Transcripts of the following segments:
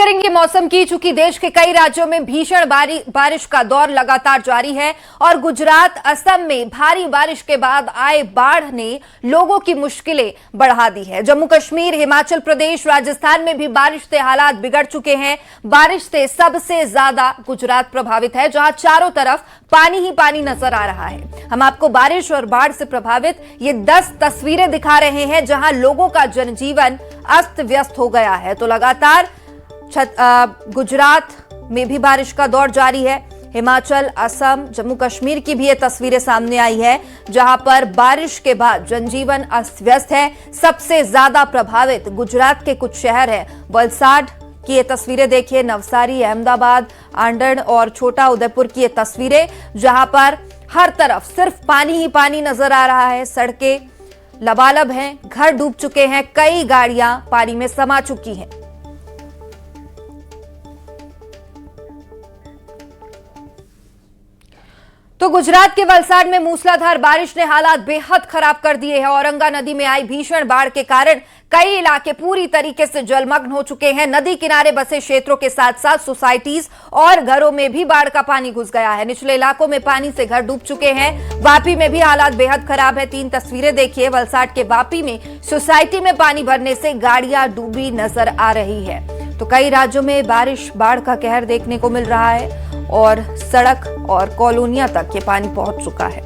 करेंगे मौसम की। चूंकि देश के कई राज्यों में भीषण बारिश का दौर लगातार जारी है और गुजरात, असम में भारी बारिश के बाद आए बाढ़ ने लोगों की मुश्किलें बढ़ा दी है। जम्मू कश्मीर, हिमाचल प्रदेश, राजस्थान में भी बारिश से हालात बिगड़ चुके हैं। बारिश से सबसे ज्यादा गुजरात प्रभावित है, जहां चारों तरफ पानी ही पानी नजर आ रहा है। हम आपको बारिश और बाढ़ से प्रभावित ये 10 तस्वीरें दिखा रहे हैं, जहां लोगों का जनजीवन अस्त व्यस्त हो गया है। तो लगातार गुजरात में भी बारिश का दौर जारी है। हिमाचल, असम, जम्मू कश्मीर की भी ये तस्वीरें सामने आई है, जहां पर बारिश के बाद जनजीवन अस्त व्यस्त है। सबसे ज्यादा प्रभावित गुजरात के कुछ शहर हैं। वलसाड की ये तस्वीरें देखिए, नवसारी, अहमदाबाद, आंडण और छोटा उदयपुर की ये तस्वीरें, जहां पर हर तरफ सिर्फ पानी ही पानी नजर आ रहा है। सड़कें लबालब हैं, घर डूब चुके हैं, कई गाड़ियां पानी में समा चुकी हैं। तो गुजरात के वलसाड में मूसलाधार बारिश ने हालात बेहद खराब कर दिए हैं। औरंगा नदी में आई भीषण बाढ़ के कारण कई इलाके पूरी तरीके से जलमग्न हो चुके हैं। नदी किनारे बसे क्षेत्रों के साथ साथ सोसाइटीज और घरों में भी बाढ़ का पानी घुस गया है। निचले इलाकों में पानी से घर डूब चुके हैं। वापी में भी हालात बेहद खराब है। 3 तस्वीरें देखिए, वलसाड के वापी में सोसाइटी में पानी भरने से गाड़ियां डूबी नजर आ रही है। तो कई राज्यों में बारिश, बाढ़ का कहर देखने को मिल रहा है और सड़क और कॉलोनियां तक ये पानी पहुंच चुका है।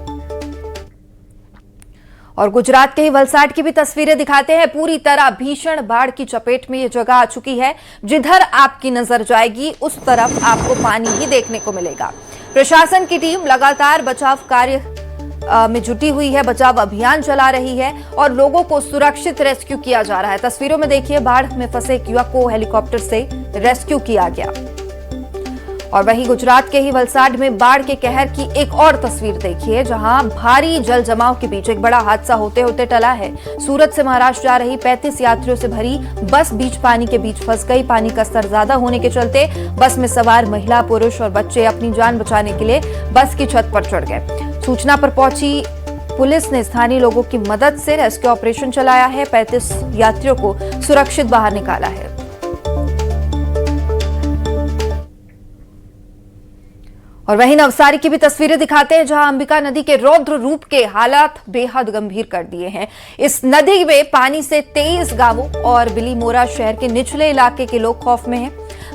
और गुजरात के ही वलसाड की भी तस्वीरें दिखाते हैं। पूरी तरह भीषण बाढ़ की चपेट में ये जगह आ चुकी है। जिधर आपकी नजर जाएगी उस तरफ आपको पानी ही देखने को मिलेगा। प्रशासन की टीम लगातार बचाव कार्य में जुटी हुई है, बचाव अभियान चला रही है और लोगों को सुरक्षित रेस्क्यू किया जा रहा है। तस्वीरों में देखिए, बाढ़ में फंसे एक युवक को हेलीकॉप्टर से रेस्क्यू किया गया। और वहीं गुजरात के ही वलसाड में बाढ़ के कहर की एक और तस्वीर देखिए, जहां भारी जल जमाव के बीच एक बड़ा हादसा होते होते टला है। सूरत से महाराष्ट्र जा रही 35 यात्रियों से भरी बस बीच पानी के बीच फंस गई। पानी का स्तर ज्यादा होने के चलते बस में सवार महिला, पुरुष और बच्चे अपनी जान बचाने के लिए बस की छत पर चढ़ गए। सूचना पर पहुंची पुलिस ने स्थानीय लोगों की मदद से रेस्क्यू ऑपरेशन चलाया है। 35 यात्रियों को सुरक्षित बाहर निकाला है। और वहीं नवसारी की भी तस्वीरें दिखाते हैं, जहां अंबिका नदी के रौद्र रूप के हालात बेहद गंभीर कर दिए हैं। इस नदी में पानी से 23 गांवों और बिलीमोरा शहर के निचले इलाके के लोग खौफ में हैं।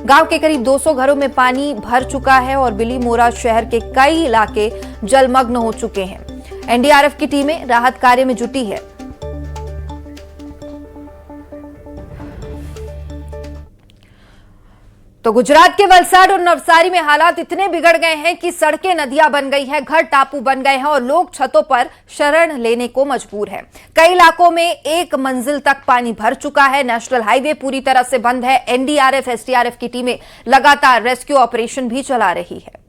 गांव के करीब 200 घरों में पानी भर चुका है और बिलीमोरा शहर के कई इलाके जलमग्न हो चुके हैं। एनडीआरएफ की टीमें राहत कार्य में जुटी है। तो गुजरात के वलसाड और नवसारी में हालात इतने बिगड़ गए हैं कि सड़कें नदियां बन गई हैं, घर टापू बन गए हैं और लोग छतों पर शरण लेने को मजबूर हैं। कई इलाकों में 1 मंजिल तक पानी भर चुका है। नेशनल हाईवे पूरी तरह से बंद है। एनडीआरएफ, एसडीआरएफ की टीमें लगातार रेस्क्यू ऑपरेशन भी चला रही है।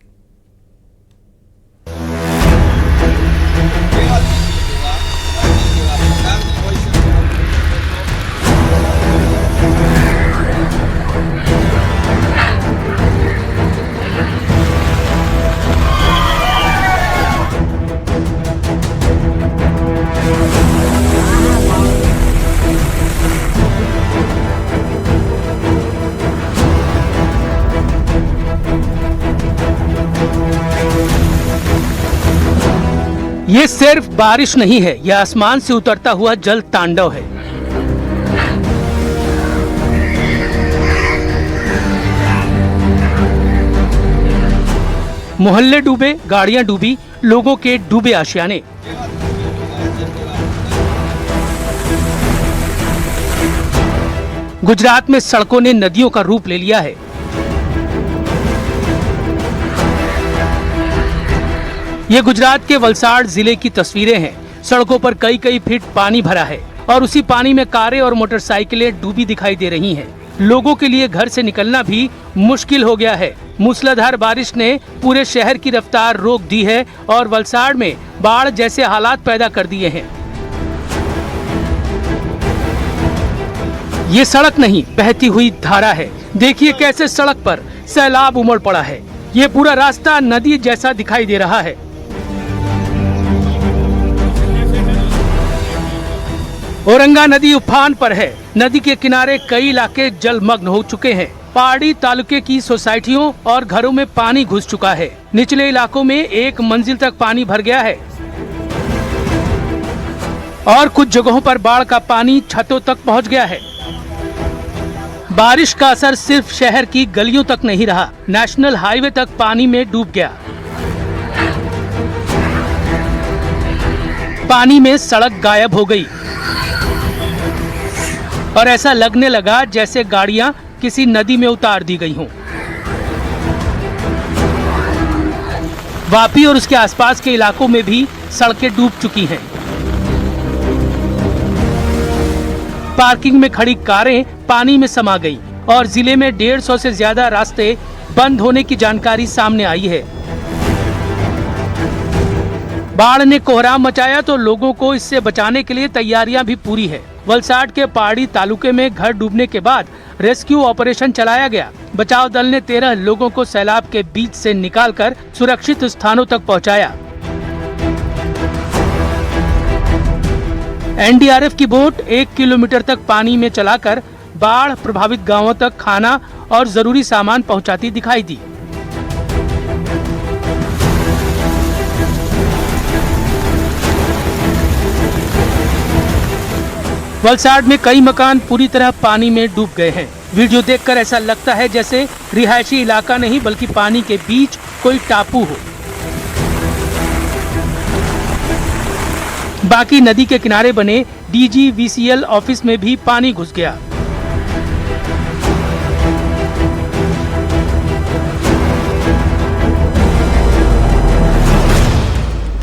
ये सिर्फ बारिश नहीं है, यह आसमान से उतरता हुआ जल तांडव है। मोहल्ले डूबे, गाड़ियां डूबी, लोगों के डूबे आशियाने। गुजरात में सड़कों ने नदियों का रूप ले लिया है। ये गुजरात के वलसाड जिले की तस्वीरें हैं। सड़कों पर कई फीट पानी भरा है और उसी पानी में कारें और मोटरसाइकिलें डूबी दिखाई दे रही हैं। लोगों के लिए घर से निकलना भी मुश्किल हो गया है। मूसलाधार बारिश ने पूरे शहर की रफ्तार रोक दी है और वलसाड में बाढ़ जैसे हालात पैदा कर दिए हैं। ये सड़क नहीं, बहती हुई धारा है। देखिए कैसे सड़क पर सैलाब उमड़ पड़ा है। ये पूरा रास्ता नदी जैसा दिखाई दे रहा है। औरंगा नदी उफान पर है। नदी के किनारे कई इलाके जलमग्न हो चुके हैं। पहाड़ी तालुके की सोसाइटियों और घरों में पानी घुस चुका है। निचले इलाकों में 1 मंजिल तक पानी भर गया है और कुछ जगहों पर बाढ़ का पानी छतों तक पहुंच गया है। बारिश का असर सिर्फ शहर की गलियों तक नहीं रहा, नेशनल हाईवे तक पानी में डूब गया। पानी में सड़क गायब हो गई और ऐसा लगने लगा जैसे गाड़ियां किसी नदी में उतार दी गई हों। वापी और उसके आसपास के इलाकों में भी सड़कें डूब चुकी हैं। पार्किंग में खड़ी कारें पानी में समा गई और जिले में 150 से ज्यादा रास्ते बंद होने की जानकारी सामने आई है। बाढ़ ने कोहराम मचाया तो लोगों को इससे बचाने के लिए तैयारियां भी पूरी है। वलसाड के पहाड़ी तालुके में घर डूबने के बाद रेस्क्यू ऑपरेशन चलाया गया। बचाव दल ने 13 लोगों को सैलाब के बीच से निकालकर सुरक्षित स्थानों तक पहुंचाया। एनडीआरएफ की बोट 1 किलोमीटर तक पानी में चलाकर बाढ़ प्रभावित गांवों तक खाना और जरूरी सामान पहुंचाती दिखाई दी। वलसाड में कई मकान पूरी तरह पानी में डूब गए हैं। वीडियो देखकर ऐसा लगता है जैसे रिहायशी इलाका नहीं बल्कि पानी के बीच कोई टापू हो। बाकी नदी के किनारे बने DGVCL ऑफिस में भी पानी घुस गया।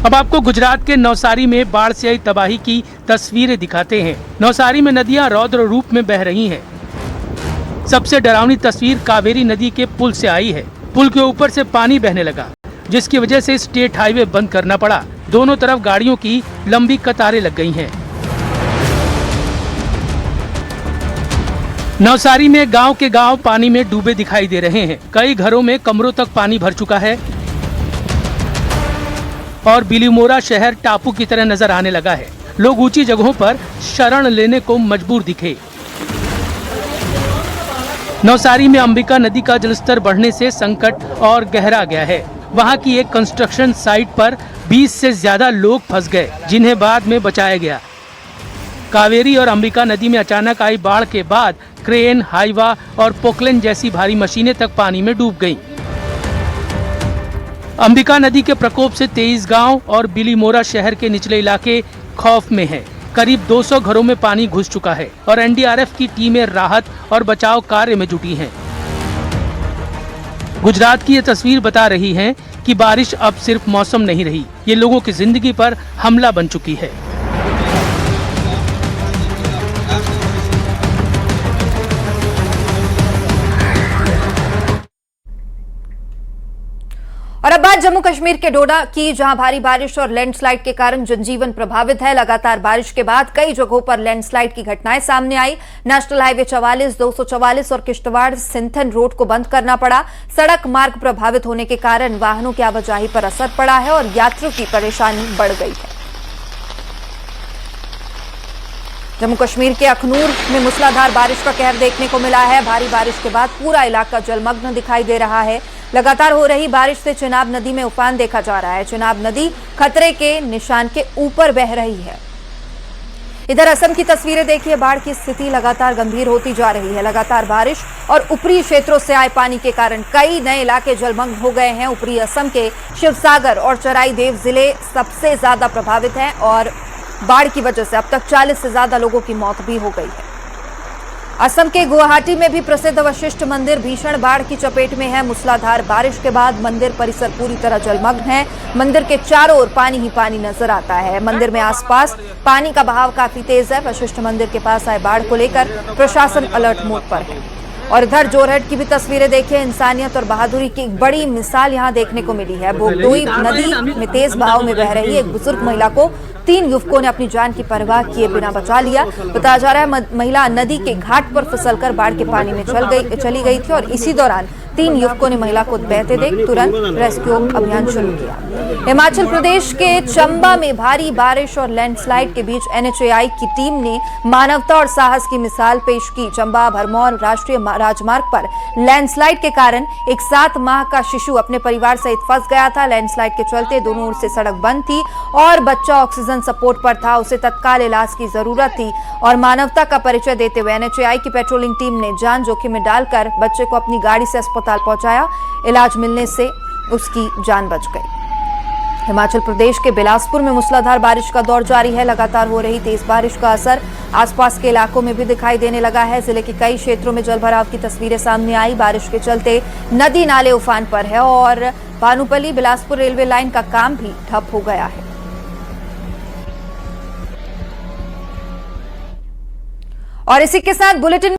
अब आपको गुजरात के नवसारी में बाढ़ से आई तबाही की तस्वीरें दिखाते हैं। नवसारी में नदियां रौद्र रूप में बह रही हैं। सबसे डरावनी तस्वीर कावेरी नदी के पुल से आई है। पुल के ऊपर से पानी बहने लगा, जिसकी वजह से स्टेट हाईवे बंद करना पड़ा। दोनों तरफ गाड़ियों की लंबी कतारें लग गई हैं। नवसारी में गांव के गांव पानी में डूबे दिखाई दे रहे हैं। कई घरों में कमरों तक पानी भर चुका है और बिलीमोरा शहर टापू की तरह नजर आने लगा है। लोग ऊंची जगहों पर शरण लेने को मजबूर दिखे। नवसारी में अंबिका नदी का जलस्तर बढ़ने से संकट और गहरा गया है। वहां की एक कंस्ट्रक्शन साइट पर 20 से ज्यादा लोग फंस गए, जिन्हें बाद में बचाया गया। कावेरी और अंबिका नदी में अचानक आई बाढ़ के बाद क्रेन, हाइवा और पोकलेन जैसी भारी मशीनें तक पानी में डूब गईं। अंबिका नदी के प्रकोप से 23 गांव और बिलीमोरा शहर के निचले इलाके खौफ में हैं। करीब 200 घरों में पानी घुस चुका है और एनडीआरएफ की टीमें राहत और बचाव कार्य में जुटी हैं। गुजरात की ये तस्वीर बता रही है कि बारिश अब सिर्फ मौसम नहीं रही, ये लोगों की जिंदगी पर हमला बन चुकी है। और अब बात जम्मू कश्मीर के डोडा की, जहां भारी बारिश और लैंडस्लाइड के कारण जनजीवन प्रभावित है। लगातार बारिश के बाद कई जगहों पर लैंडस्लाइड की घटनाएं सामने आई। नेशनल हाईवे 44, 244 और किश्तवाड़ सिंथन रोड को बंद करना पड़ा। सड़क मार्ग प्रभावित होने के कारण वाहनों की आवाजाही पर असर पड़ा है और यात्रियों की परेशानी बढ़ गई है। जम्मू कश्मीर के अखनूर में मूसलाधार बारिश का कहर देखने को मिला है। भारी बारिश के बाद पूरा इलाका जलमग्न दिखाई दे रहा है। लगातार हो रही बारिश से चिनाब नदी में उफान देखा जा रहा है। चिनाब नदी खतरे के निशान के ऊपर बह रही है। इधर असम की तस्वीरें देखिए। बाढ़ की स्थिति लगातार गंभीर होती जा रही है। लगातार बारिश और ऊपरी क्षेत्रों से आए पानी के कारण कई नए इलाके जलमग्न हो गए हैं। ऊपरी असम के शिवसागर और चराई देव जिले सबसे ज्यादा प्रभावित हैं और बाढ़ की वजह से अब तक 40 से ज्यादा लोगों की मौत भी हो गई है। असम के गुवाहाटी में भी प्रसिद्ध वशिष्ठ मंदिर भीषण बाढ़ की चपेट में है। मूसलाधार बारिश के बाद मंदिर परिसर पूरी तरह जलमग्न है। मंदिर के चारों ओर पानी ही पानी नजर आता है। मंदिर में आसपास पानी का बहाव काफी तेज है। वशिष्ठ मंदिर के पास आए बाढ़ को लेकर प्रशासन अलर्ट मोड पर है। और इधर जोरहट की भी तस्वीरें देखिए। इंसानियत और बहादुरी की एक बड़ी मिसाल यहां देखने को मिली है। बोगदोई नदी में तेज बहाव में बह रही एक बुजुर्ग महिला को 3 युवकों ने अपनी जान की परवाह किए बिना बचा लिया। बताया जा रहा है महिला नदी के घाट पर फिसलकर बाढ़ के पानी में चली गई थी और इसी दौरान 3 युवकों ने महिला को बहते देख तुरंत रेस्क्यू अभियान शुरू किया। हिमाचल प्रदेश के चंबा में भारी बारिश और लैंडस्लाइड के बीच NHAI की टीम ने मानवता और साहस की मिसाल पेश की। चंबा भरमौर राष्ट्रीय राजमार्ग पर लैंडस्लाइड के कारण एक 7 माह का शिशु अपने परिवार सहित फंस गया था। लैंडस्लाइड के चलते दोनों ओर से सड़क बंद थी और बच्चा ऑक्सीजन सपोर्ट पर था, उसे तत्काल इलाज की जरूरत थी। और मानवता का परिचय देते हुए NHAI की पेट्रोलिंग टीम ने जान जोखिम में डालकर बच्चे को अपनी गाड़ी से अस्पताल पहुंचाया। इलाज मिलने से उसकी जान बच गई। हिमाचल प्रदेश के बिलासपुर में मूसलाधार बारिश का दौर जारी है। लगातार हो रही तेज बारिश का असर आसपास के इलाकों में भी दिखाई देने लगा है। जिले के कई क्षेत्रों में जलभराव की तस्वीरें सामने आई। बारिश के चलते नदी नाले उफान पर है और भानुपल्ली बिलासपुर रेलवे लाइन का काम भी ठप हो गया है। और इसी के साथ बुलेटिन